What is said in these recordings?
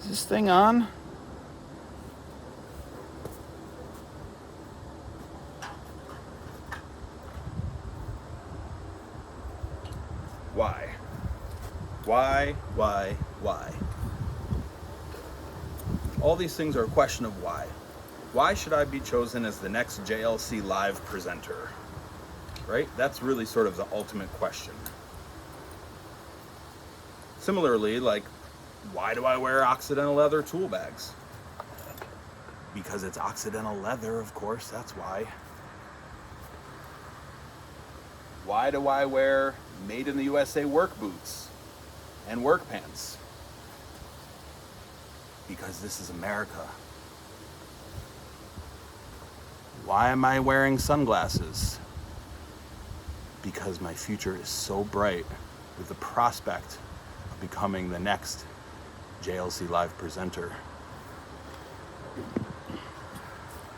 Is this thing on? Why? Why? All these things are a question of why. Why should I be chosen as the next JLC Live presenter? Right? That's really sort of the ultimate question. Similarly, like, why do I wear Occidental leather tool bags? Because it's Occidental leather, of course, that's why. Why do I wear made in the USA work boots and work pants? Because this is America. Why am I wearing sunglasses? Because my future is so bright with the prospect of becoming the next JLC Live presenter.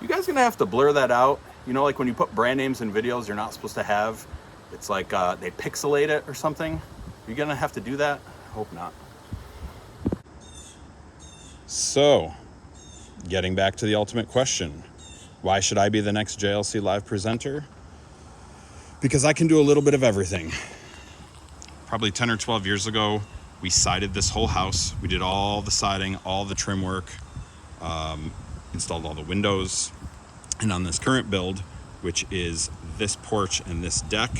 You guys gonna have to blur that out. You know, like when you put brand names in videos you're not supposed to have. It's like they pixelate it or something. You're gonna have to do that? I hope not. So, getting back to the ultimate question. Why should I be the next JLC Live presenter? Because I can do a little bit of everything. Probably 10 or 12 years ago, we sided this whole house. We did all the siding, all the trim work, installed all the windows. And on this current build, which is this porch and this deck,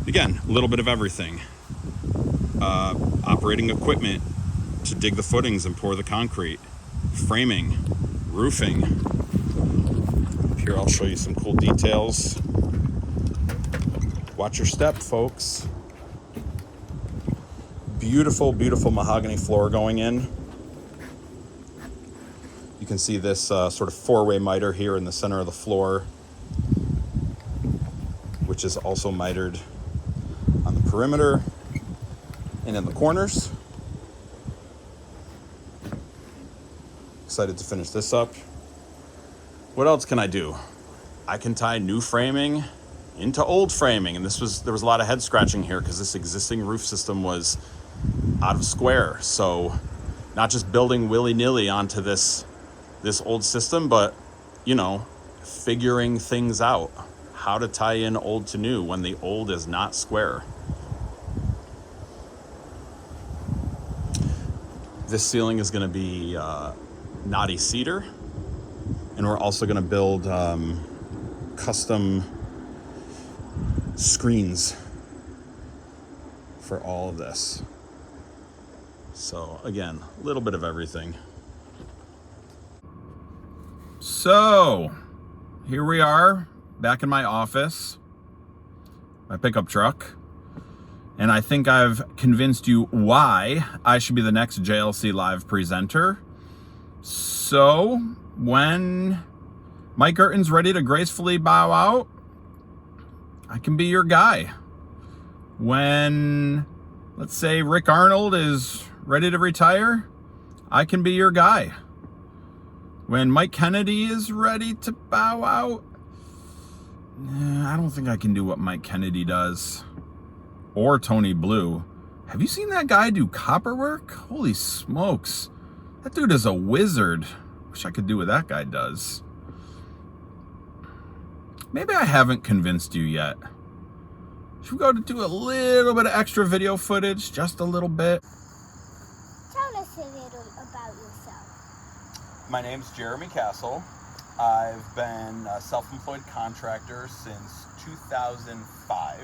again, a little bit of everything. Operating equipment to dig the footings and pour the concrete, framing, roofing. Here I'll show you some cool details. Watch your step, folks. Beautiful, beautiful mahogany floor going in. You can see this sort of four-way miter here in the center of the floor, which is also mitered on the perimeter and in the corners. Excited to finish this up. What else can I do? I can tie new framing into old framing, and there was a lot of head scratching here because this existing roof system was out of square. So not just building willy-nilly onto this old system, but, you know, figuring things out. How to tie in old to new when the old is not square. This ceiling is going to be knotty cedar, and we're also going to build custom screens for all of this. So again, a little bit of everything. So here we are back in my office, my pickup truck, and I think I've convinced you why I should be the next JLC Live presenter. So when Mike Gerton's ready to gracefully bow out, I can be your guy. When, let's say, Rick Arnold is ready to retire, I can be your guy. When Mike Kennedy is ready to bow out, I don't think I can do what Mike Kennedy does. Or Tony Blue. Have you seen that guy do copper work? Holy smokes. That dude is a wizard. Wish I could do what that guy does. Maybe I haven't convinced you yet. Should we go to do a little bit of extra video footage? Just a little bit. Tell us a little about yourself. My name's Jeremy Kassel. I've been a self-employed contractor since 2005.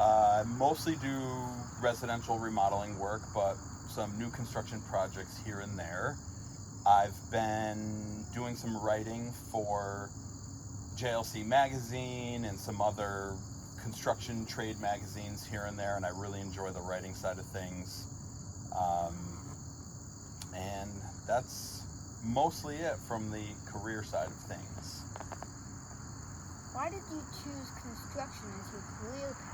I mostly do residential remodeling work, but some new construction projects here and there. I've been doing some writing for JLC Magazine and some other construction trade magazines here and there, and I really enjoy the writing side of things. And that's mostly it from the career side of things. Why did you choose construction as your career path?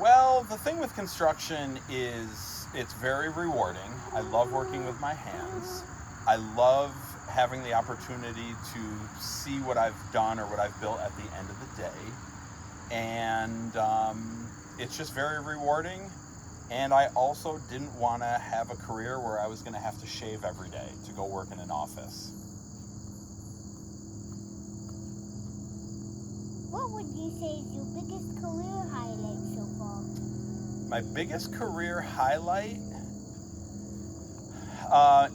Well, the thing with construction is it's very rewarding. I love working with my hands. I love having the opportunity to see what I've done or what I've built at the end of the day. And it's just very rewarding. And I also didn't want to have a career where I was going to have to shave every day to go work in an office. What would you say is your biggest career highlight so far? My biggest career highlight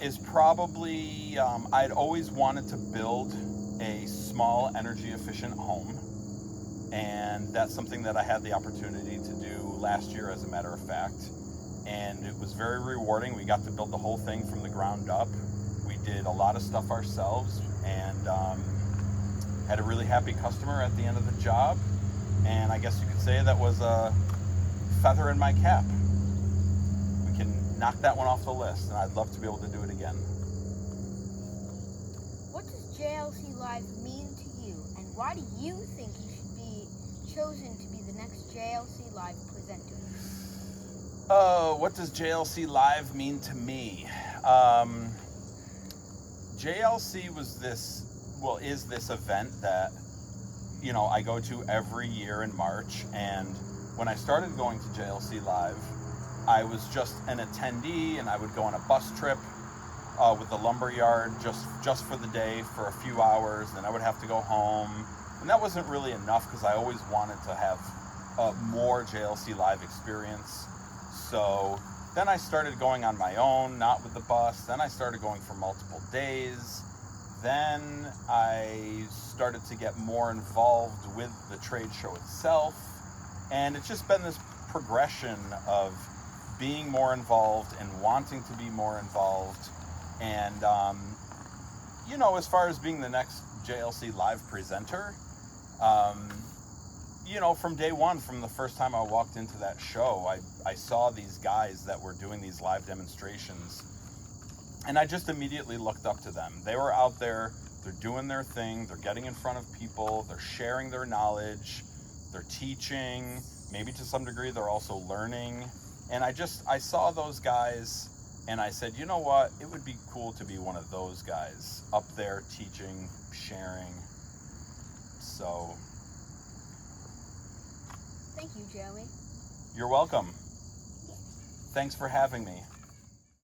is probably I'd always wanted to build a small energy efficient home, and that's something that I had the opportunity to do last year, as a matter of fact, and it was very rewarding. We got to build the whole thing from the ground up. We did a lot of stuff ourselves, and had a really happy customer at the end of the job, and I guess you could say that was a feather in my cap. We can knock that one off the list, and I'd love to be able to do it again. What does JLC Live mean to you, and why do you think you should be chosen to be the next JLC Live presenter? What does JLC Live mean to me? JLC is this event that, I go to every year in March, and when I started going to JLC Live, I was just an attendee, and I would go on a bus trip with the lumberyard just for the day for a few hours, then I would have to go home, and that wasn't really enough because I always wanted to have more JLC Live experience. So then I started going on my own, not with the bus. Then I started going for multiple days. Then I started to get more involved with the trade show itself, and it's just been this progression of being more involved and wanting to be more involved. And as far as being the next JLC Live presenter, from day one, from the first time I walked into that show, I saw these guys that were doing these live demonstrations, and I just immediately looked up to them. They were out there, they're doing their thing, they're getting in front of people, they're sharing their knowledge, they're teaching, maybe to some degree they're also learning. And I saw those guys, and I said, you know what, it would be cool to be one of those guys up there teaching, sharing. So Thank you, Joey. you're welcome. Thanks for having me.